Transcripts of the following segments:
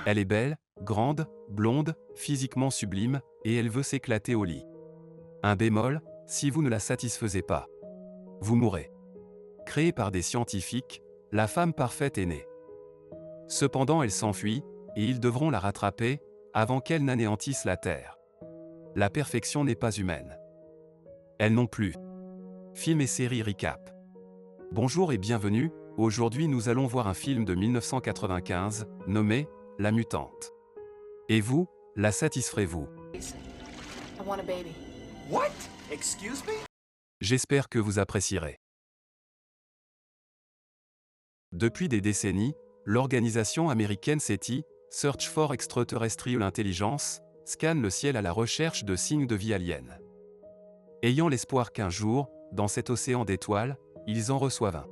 Elle est belle, grande, blonde, physiquement sublime, et elle veut s'éclater au lit. Un bémol, si vous ne la satisfaisez pas, vous mourrez. Créée par des scientifiques, la femme parfaite est née. Cependant elle s'enfuit, et ils devront la rattraper, avant qu'elle n'anéantisse la Terre. La perfection n'est pas humaine. Elle non plus. Film et série recap. Bonjour et bienvenue, aujourd'hui nous allons voir un film de 1995, nommé « La Mutante ». Et vous, la satisferez-vous? I want a baby. What? Excuse me? J'espère que vous apprécierez. Depuis des décennies, l'organisation américaine SETI, Search for Extraterrestrial Intelligence, scanne le ciel à la recherche de signes de vie alienne. Ayant l'espoir qu'un jour, dans cet océan d'étoiles, ils en reçoivent un.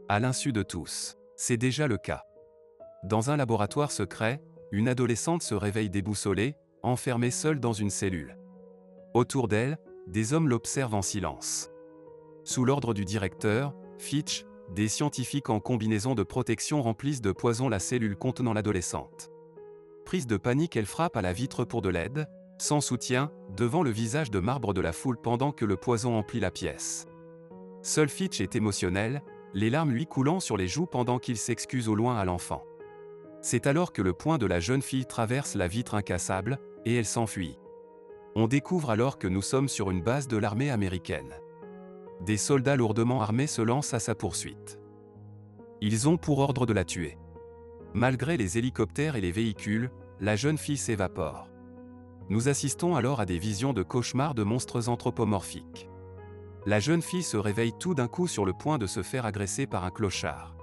À l'insu de tous, c'est déjà le cas. Dans un laboratoire secret, une adolescente se réveille déboussolée, enfermée seule dans une cellule. Autour d'elle, des hommes l'observent en silence. Sous l'ordre du directeur, Fitch, des scientifiques en combinaison de protection remplissent de poison la cellule contenant l'adolescente. Prise de panique, elle frappe à la vitre pour de l'aide, sans soutien, devant le visage de marbre de la foule pendant que le poison emplit la pièce. Seul Fitch est émotionnel, les larmes lui coulant sur les joues pendant qu'il s'excuse au loin à l'enfant. C'est alors que le poing de la jeune fille traverse la vitre incassable, et elle s'enfuit. On découvre alors que nous sommes sur une base de l'armée américaine. Des soldats lourdement armés se lancent à sa poursuite. Ils ont pour ordre de la tuer. Malgré les hélicoptères et les véhicules, la jeune fille s'évapore. Nous assistons alors à des visions de cauchemars de monstres anthropomorphiques. La jeune fille se réveille tout d'un coup sur le point de se faire agresser par un clochard.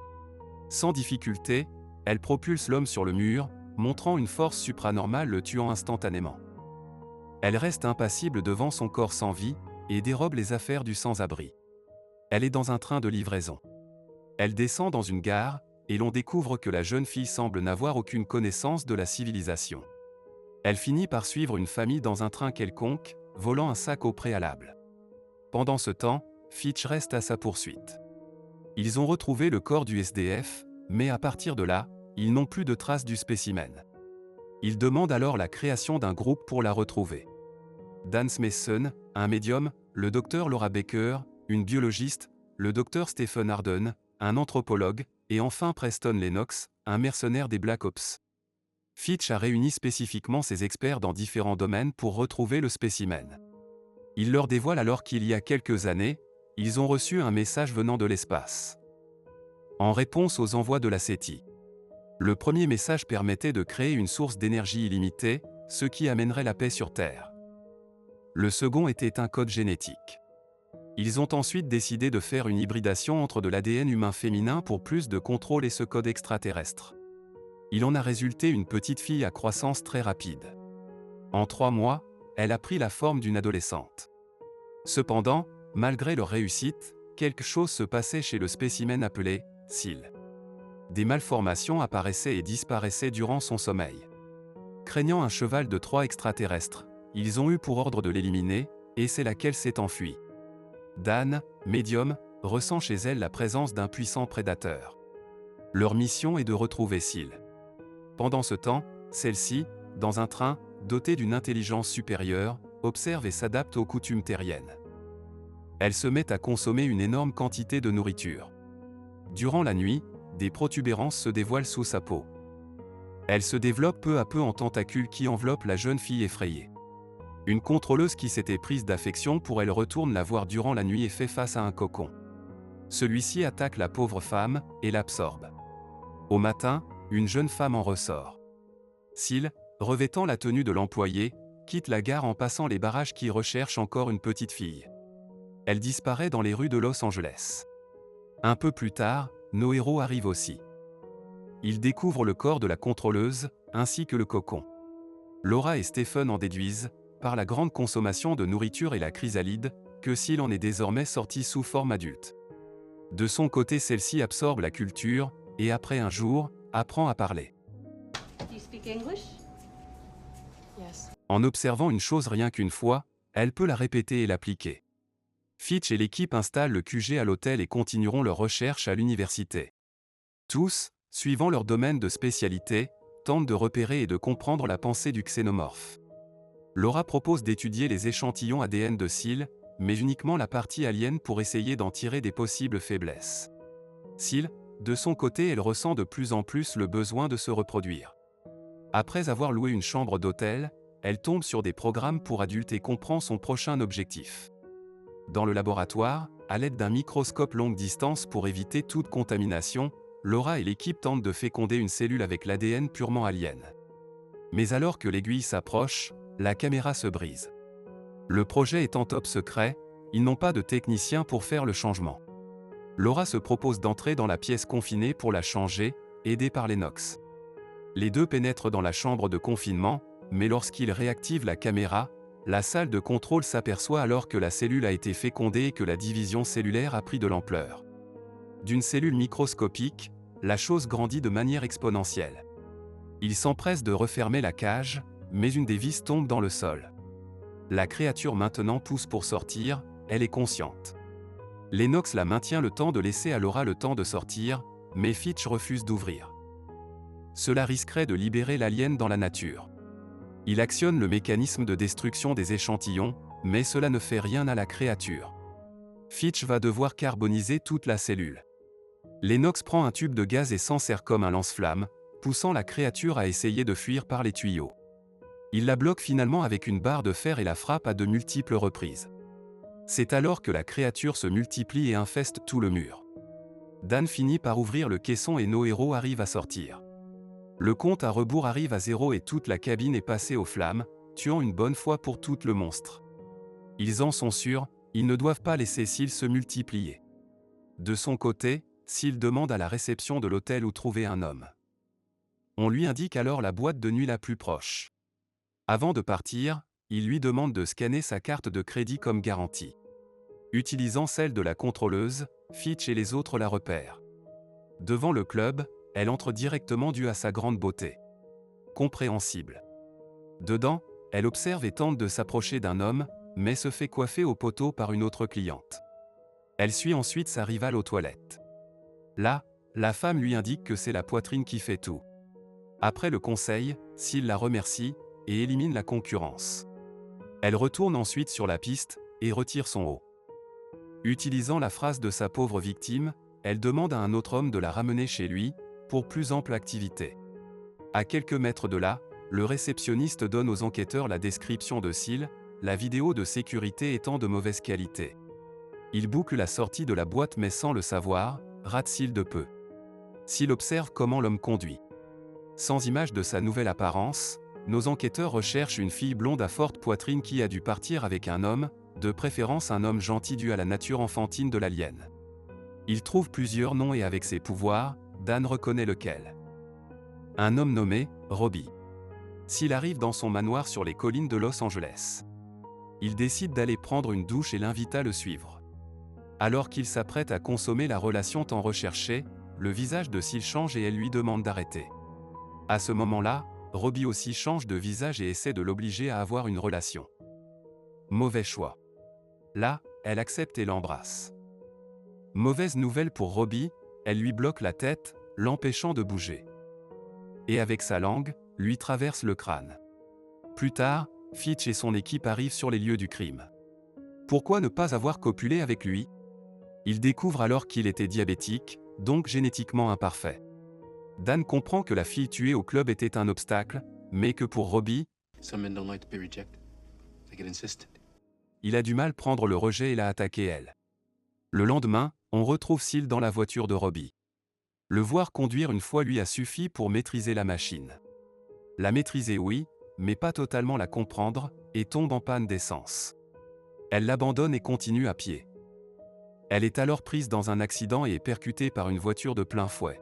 Sans difficulté, elle propulse l'homme sur le mur, montrant une force supranormale le tuant instantanément. Elle reste impassible devant son corps sans vie, et dérobe les affaires du sans-abri. Elle est dans un train de livraison. Elle descend dans une gare, et l'on découvre que la jeune fille semble n'avoir aucune connaissance de la civilisation. Elle finit par suivre une famille dans un train quelconque, volant un sac au préalable. Pendant ce temps, Fitch reste à sa poursuite. Ils ont retrouvé le corps du SDF, mais à partir de là, ils n'ont plus de traces du spécimen. Ils demandent alors la création d'un groupe pour la retrouver. Dan Smithson, un médium, le docteur Laura Baker, une biologiste, le docteur Stephen Arden, un anthropologue, et enfin Preston Lennox, un mercenaire des Black Ops. Fitch a réuni spécifiquement ses experts dans différents domaines pour retrouver le spécimen. Il leur dévoile alors qu'il y a quelques années, ils ont reçu un message venant de l'espace. En réponse aux envois de la SETI. Le premier message permettait de créer une source d'énergie illimitée, ce qui amènerait la paix sur Terre. Le second était un code génétique. Ils ont ensuite décidé de faire une hybridation entre de l'ADN humain féminin pour plus de contrôle et ce code extraterrestre. Il en a résulté une petite fille à croissance très rapide. En 3 mois, elle a pris la forme d'une adolescente. Cependant, malgré leur réussite, quelque chose se passait chez le spécimen appelé « SEAL ». Des malformations apparaissaient et disparaissaient durant son sommeil. Craignant un cheval de Troie extraterrestre, ils ont eu pour ordre de l'éliminer, et c'est là qu'elle s'est enfuie. Dan, médium, ressent chez elle la présence d'un puissant prédateur. Leur mission est de retrouver SEAL. Pendant ce temps, celle-ci, dans un train, doté d'une intelligence supérieure, observe et s'adapte aux coutumes terriennes. Elle se met à consommer une énorme quantité de nourriture. Durant la nuit, des protubérances se dévoilent sous sa peau. Elle se développe peu à peu en tentacules qui enveloppent la jeune fille effrayée. Une contrôleuse qui s'était prise d'affection pour elle retourne la voir durant la nuit et fait face à un cocon. Celui-ci attaque la pauvre femme et l'absorbe. Au matin, une jeune femme en ressort. SEAL, revêtant la tenue de l'employé, quitte la gare en passant les barrages qui recherchent encore une petite fille. Elle disparaît dans les rues de Los Angeles. Un peu plus tard, nos héros arrivent aussi. Ils découvrent le corps de la contrôleuse, ainsi que le cocon. Laura et Stephen en déduisent, par la grande consommation de nourriture et la chrysalide, que SEAL en est désormais sorti sous forme adulte. De son côté, celle-ci absorbe la culture, et après un jour, apprend à parler. Do you speak English? Yes. En observant une chose rien qu'une fois, elle peut la répéter et l'appliquer. Fitch et l'équipe installent le QG à l'hôtel et continueront leurs recherches à l'université. Tous, suivant leur domaine de spécialité, tentent de repérer et de comprendre la pensée du xénomorphe. Laura propose d'étudier les échantillons ADN de Seal, mais uniquement la partie alien pour essayer d'en tirer des possibles faiblesses. Seal, de son côté, elle ressent de plus en plus le besoin de se reproduire. Après avoir loué une chambre d'hôtel, elle tombe sur des programmes pour adultes et comprend son prochain objectif. Dans le laboratoire, à l'aide d'un microscope longue distance pour éviter toute contamination, Laura et l'équipe tentent de féconder une cellule avec l'ADN purement alien. Mais alors que l'aiguille s'approche, la caméra se brise. Le projet étant top secret, ils n'ont pas de technicien pour faire le changement. Laura se propose d'entrer dans la pièce confinée pour la changer, aidée par Lennox. Les deux pénètrent dans la chambre de confinement, mais lorsqu'ils réactivent la caméra, la salle de contrôle s'aperçoit alors que la cellule a été fécondée et que la division cellulaire a pris de l'ampleur. D'une cellule microscopique, la chose grandit de manière exponentielle. Ils s'empressent de refermer la cage, mais une des vis tombe dans le sol. La créature maintenant pousse pour sortir, elle est consciente. Lennox la maintient le temps de laisser à Laura le temps de sortir, mais Fitch refuse d'ouvrir. Cela risquerait de libérer l'alien dans la nature. Il actionne le mécanisme de destruction des échantillons, mais cela ne fait rien à la créature. Fitch va devoir carboniser toute la cellule. Lennox prend un tube de gaz et s'en sert comme un lance-flamme, poussant la créature à essayer de fuir par les tuyaux. Il la bloque finalement avec une barre de fer et la frappe à de multiples reprises. C'est alors que la créature se multiplie et infeste tout le mur. Dan finit par ouvrir le caisson et nos héros arrivent à sortir. Le compte à rebours arrive à 0 et toute la cabine est passée aux flammes, tuant une bonne fois pour toutes le monstre. Ils en sont sûrs, ils ne doivent pas laisser Seal se multiplier. De son côté, Seal demande à la réception de l'hôtel où trouver un homme. On lui indique alors la boîte de nuit la plus proche. Avant de partir, il lui demande de scanner sa carte de crédit comme garantie. Utilisant celle de la contrôleuse, Fitch et les autres la repèrent. Devant le club, elle entre directement due à sa grande beauté. Compréhensible. Dedans, elle observe et tente de s'approcher d'un homme, mais se fait coiffer au poteau par une autre cliente. Elle suit ensuite sa rivale aux toilettes. Là, la femme lui indique que c'est la poitrine qui fait tout. Après le conseil, Seal la remercie et élimine la concurrence. Elle retourne ensuite sur la piste et retire son haut. Utilisant la phrase de sa pauvre victime, elle demande à un autre homme de la ramener chez lui, pour plus ample activité. À quelques mètres de là, le réceptionniste donne aux enquêteurs la description de Seal, la vidéo de sécurité étant de mauvaise qualité. Il boucle la sortie de la boîte mais sans le savoir, rate Seal de peu. Seal observe comment l'homme conduit. Sans image de sa nouvelle apparence, nos enquêteurs recherchent une fille blonde à forte poitrine qui a dû partir avec un homme, de préférence un homme gentil dû à la nature enfantine de l'alien. Ils trouvent plusieurs noms et avec ses pouvoirs, Dan reconnaît lequel. Un homme nommé Robbie. S'il arrive dans son manoir sur les collines de Los Angeles. Il décide d'aller prendre une douche et l'invite à le suivre. Alors qu'il s'apprête à consommer la relation tant recherchée, le visage de Seal change et elle lui demande d'arrêter. À ce moment-là, Robbie aussi change de visage et essaie de l'obliger à avoir une relation. Mauvais choix. Là, elle accepte et l'embrasse. Mauvaise nouvelle pour Robbie, elle lui bloque la tête, l'empêchant de bouger. Et avec sa langue, lui traverse le crâne. Plus tard, Fitch et son équipe arrivent sur les lieux du crime. Pourquoi ne pas avoir copulé avec lui? Ils découvrent alors qu'il était diabétique, donc génétiquement imparfait. Dan comprend que la fille tuée au club était un obstacle, mais que pour Robbie, il a du mal à prendre le rejet et l'a attaqué elle. Le lendemain, on retrouve Seal dans la voiture de Robbie. Le voir conduire une fois lui a suffi pour maîtriser la machine. La maîtriser oui, mais pas totalement la comprendre, et tombe en panne d'essence. Elle l'abandonne et continue à pied. Elle est alors prise dans un accident et est percutée par une voiture de plein fouet.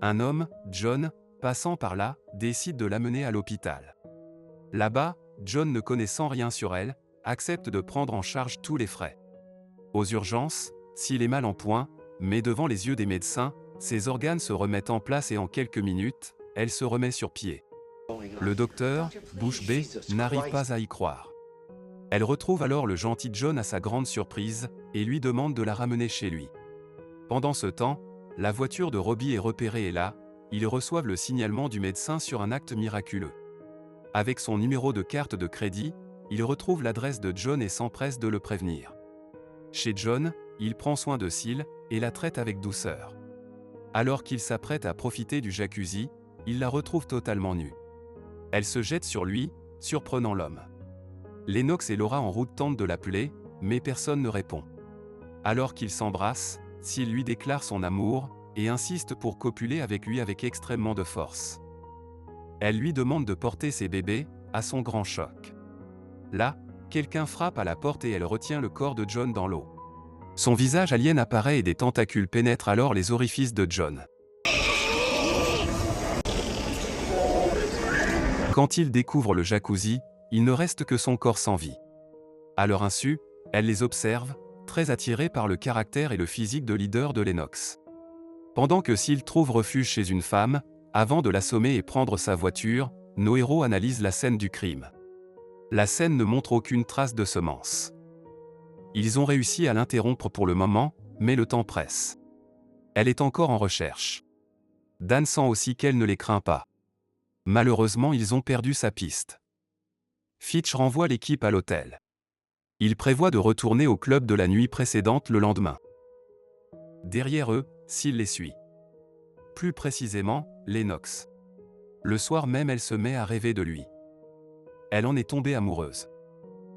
Un homme, John, passant par là, décide de l'amener à l'hôpital. Là-bas, John, ne connaissant rien sur elle, accepte de prendre en charge tous les frais. Aux urgences, Seal est mal en point, mais devant les yeux des médecins, ses organes se remettent en place et en quelques minutes, elle se remet sur pied. Le docteur, bouche bée, n'arrive pas à y croire. Elle retrouve alors le gentil John à sa grande surprise, et lui demande de la ramener chez lui. Pendant ce temps, la voiture de Robbie est repérée et là, ils reçoivent le signalement du médecin sur un acte miraculeux. Avec son numéro de carte de crédit, ils retrouvent l'adresse de John et s'empressent de le prévenir. Chez John, il prend soin de Seal et la traite avec douceur. Alors qu'il s'apprête à profiter du jacuzzi, il la retrouve totalement nue. Elle se jette sur lui, surprenant l'homme. Lennox et Laura en route tentent de l'appeler, mais personne ne répond. Alors qu'ils s'embrassent, Seal lui déclare son amour et insiste pour copuler avec lui avec extrêmement de force. Elle lui demande de porter ses bébés, à son grand choc. Là, quelqu'un frappe à la porte et elle retient le corps de John dans l'eau. Son visage alien apparaît et des tentacules pénètrent alors les orifices de John. Quand il découvre le jacuzzi, il ne reste que son corps sans vie. À leur insu, elle les observe, très attirée par le caractère et le physique de leader de Lennox. Pendant que Seal trouve refuge chez une femme, avant de l'assommer et prendre sa voiture, nos héros analysent la scène du crime. La scène ne montre aucune trace de semence. Ils ont réussi à l'interrompre pour le moment, mais le temps presse. Elle est encore en recherche. Dan sent aussi qu'elle ne les craint pas. Malheureusement, ils ont perdu sa piste. Fitch renvoie l'équipe à l'hôtel. Il prévoit de retourner au club de la nuit précédente le lendemain. Derrière eux, Seal les suit. Plus précisément, Lennox. Le soir même, elle se met à rêver de lui. Elle en est tombée amoureuse.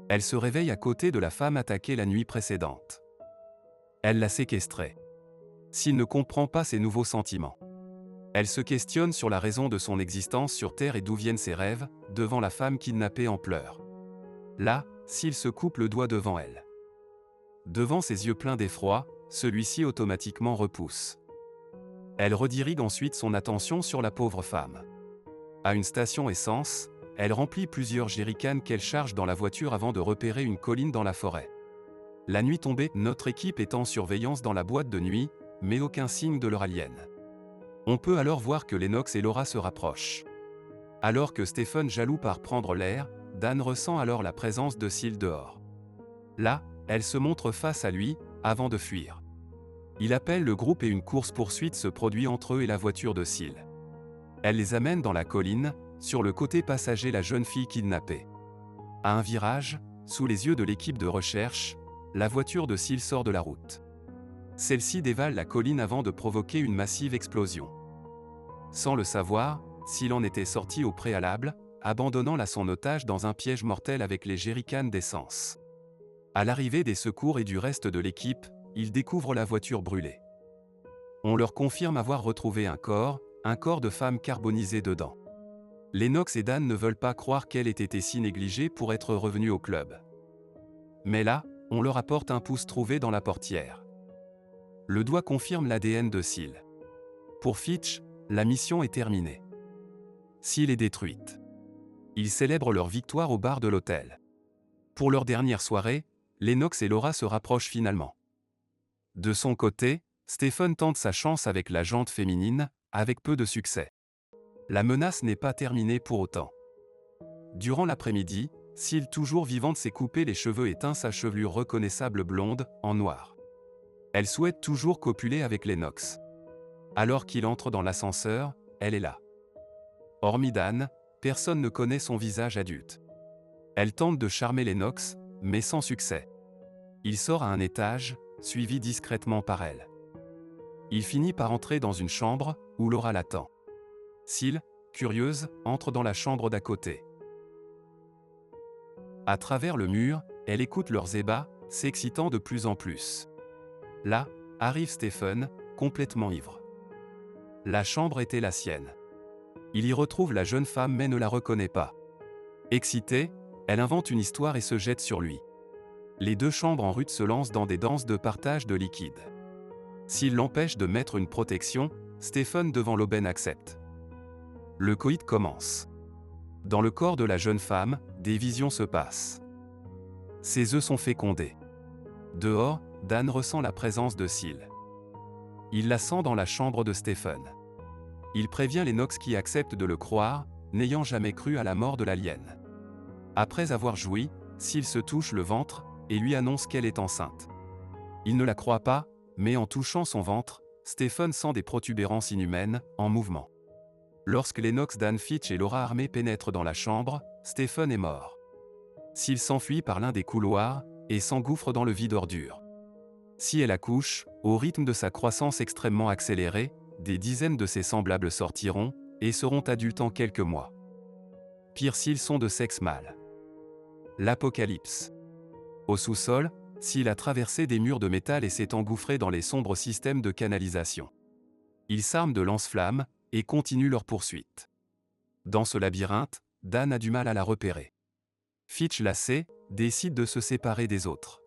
Elle se réveille à côté de la femme attaquée la nuit précédente. Elle l'a séquestrée. Seal ne comprend pas ses nouveaux sentiments. Elle se questionne sur la raison de son existence sur Terre et d'où viennent ses rêves, devant la femme kidnappée en pleurs. Là, Seal se coupe le doigt devant elle. Devant ses yeux pleins d'effroi, celui-ci automatiquement repousse. Elle redirige ensuite son attention sur la pauvre femme. À une station essence, elle remplit plusieurs jerrycans qu'elle charge dans la voiture avant de repérer une colline dans la forêt. La nuit tombée, notre équipe est en surveillance dans la boîte de nuit, mais aucun signe de leur alien. On peut alors voir que Lennox et Laura se rapprochent. Alors que Stephen jaloux part prendre l'air, Dan ressent alors la présence de Seal dehors. Là, elle se montre face à lui, avant de fuir. Il appelle le groupe et une course-poursuite se produit entre eux et la voiture de Seal. Elle les amène dans la colline, sur le côté passager la jeune fille kidnappée. À un virage, sous les yeux de l'équipe de recherche, la voiture de Seal sort de la route. Celle-ci dévale la colline avant de provoquer une massive explosion. Sans le savoir, Seal en était sorti au préalable, abandonnant son otage dans un piège mortel avec les jerrycans d'essence. À l'arrivée des secours et du reste de l'équipe, ils découvrent la voiture brûlée. On leur confirme avoir retrouvé un corps de femme carbonisé dedans. Lennox et Dan ne veulent pas croire qu'elle ait été si négligée pour être revenue au club. Mais là, on leur apporte un pouce trouvé dans la portière. Le doigt confirme l'ADN de Seal. Pour Fitch, la mission est terminée. Seal est détruite. Ils célèbrent leur victoire au bar de l'hôtel. Pour leur dernière soirée, Lennox et Laura se rapprochent finalement. De son côté, Stephen tente sa chance avec la jante féminine, avec peu de succès. La menace n'est pas terminée pour autant. Durant l'après-midi, Seal toujours vivante s'est coupé les cheveux et teint sa chevelure reconnaissable blonde, en noir. Elle souhaite toujours copuler avec Lennox. Alors qu'il entre dans l'ascenseur, elle est là. Hormis Dan, personne ne connaît son visage adulte. Elle tente de charmer Lennox, mais sans succès. Il sort à un étage, suivi discrètement par elle. Il finit par entrer dans une chambre, où Laura l'attend. Seal, curieuse, entre dans la chambre d'à côté. À travers le mur, elle écoute leurs ébats, s'excitant de plus en plus. Là, arrive Stephen, complètement ivre. La chambre était la sienne. Il y retrouve la jeune femme mais ne la reconnaît pas. Excitée, elle invente une histoire et se jette sur lui. Les deux chambres en rut se lancent dans des danses de partage de liquide. S'il l'empêche de mettre une protection, Stephen devant l'aubaine accepte. Le coït commence. Dans le corps de la jeune femme, des visions se passent. Ses œufs sont fécondés. Dehors, Dan ressent la présence de Seal. Il la sent dans la chambre de Stephen. Il prévient Lennox qui accepte de le croire, n'ayant jamais cru à la mort de l'alien. Après avoir joui, Seal se touche le ventre et lui annonce qu'elle est enceinte. Il ne la croit pas, mais en touchant son ventre, Stephen sent des protubérances inhumaines, en mouvement. Lorsque Lennox, Dan, Fitch et Laura armés pénètrent dans la chambre, Stephen est mort. Sil s'enfuit par l'un des couloirs et s'engouffre dans le vide ordure. Si elle accouche, au rythme de sa croissance extrêmement accélérée, des dizaines de ses semblables sortiront et seront adultes en quelques mois. Pire s'ils sont de sexe mâle. L'apocalypse. Au sous-sol, Sil a traversé des murs de métal et s'est engouffré dans les sombres systèmes de canalisation. Ils s'arment de lance-flammes et continuent leur poursuite. Dans ce labyrinthe, Dan a du mal à la repérer. Fitch, lassé, décide de se séparer des autres.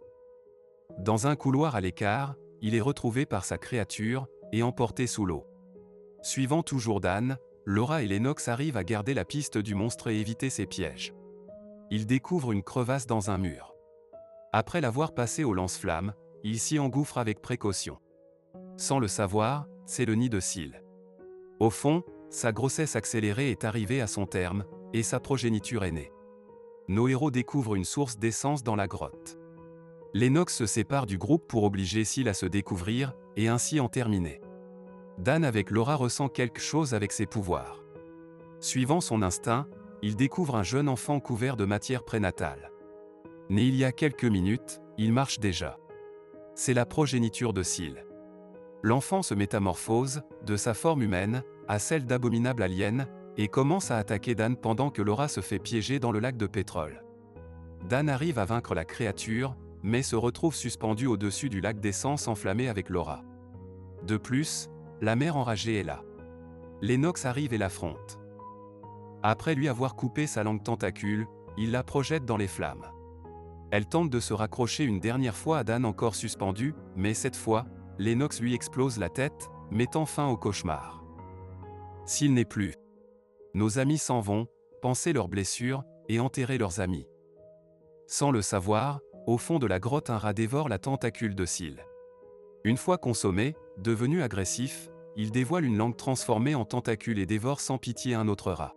Dans un couloir à l'écart, il est retrouvé par sa créature et emporté sous l'eau. Suivant toujours Dan, Laura et Lennox arrivent à garder la piste du monstre et éviter ses pièges. Ils découvrent une crevasse dans un mur. Après l'avoir passé au lance-flammes, ils s'y engouffrent avec précaution. Sans le savoir, c'est le nid de Sil. Au fond, sa grossesse accélérée est arrivée à son terme, et sa progéniture est née. Nos héros découvrent une source d'essence dans la grotte. Lennox se sépare du groupe pour obliger Sil à se découvrir, et ainsi en terminer. Dan avec Laura ressent quelque chose avec ses pouvoirs. Suivant son instinct, il découvre un jeune enfant couvert de matière prénatale. Né il y a quelques minutes, il marche déjà. C'est la progéniture de Sil. L'enfant se métamorphose, de sa forme humaine, à celle d'abominable alien, et commence à attaquer Dan pendant que Laura se fait piéger dans le lac de pétrole. Dan arrive à vaincre la créature, mais se retrouve suspendu au-dessus du lac d'essence enflammé avec Laura. De plus, la mère enragée est là. Lennox arrive et l'affronte. Après lui avoir coupé sa langue tentacule, il la projette dans les flammes. Elle tente de se raccrocher une dernière fois à Dan encore suspendu, mais cette fois, Lennox lui explose la tête, mettant fin au cauchemar. S'il n'est plus. Nos amis s'en vont, panser leurs blessures, et enterrer leurs amis. Sans le savoir, au fond de la grotte un rat dévore la tentacule de Sil. Une fois consommé, devenu agressif, il dévoile une langue transformée en tentacule et dévore sans pitié un autre rat.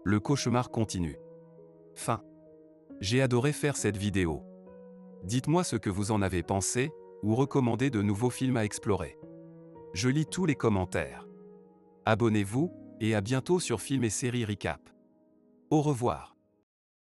Le cauchemar continue. Fin. J'ai adoré faire cette vidéo. Dites-moi ce que vous en avez pensé, ou recommandez de nouveaux films à explorer. Je lis tous les commentaires. Abonnez-vous, et à bientôt sur Film et Série Recap. Au revoir.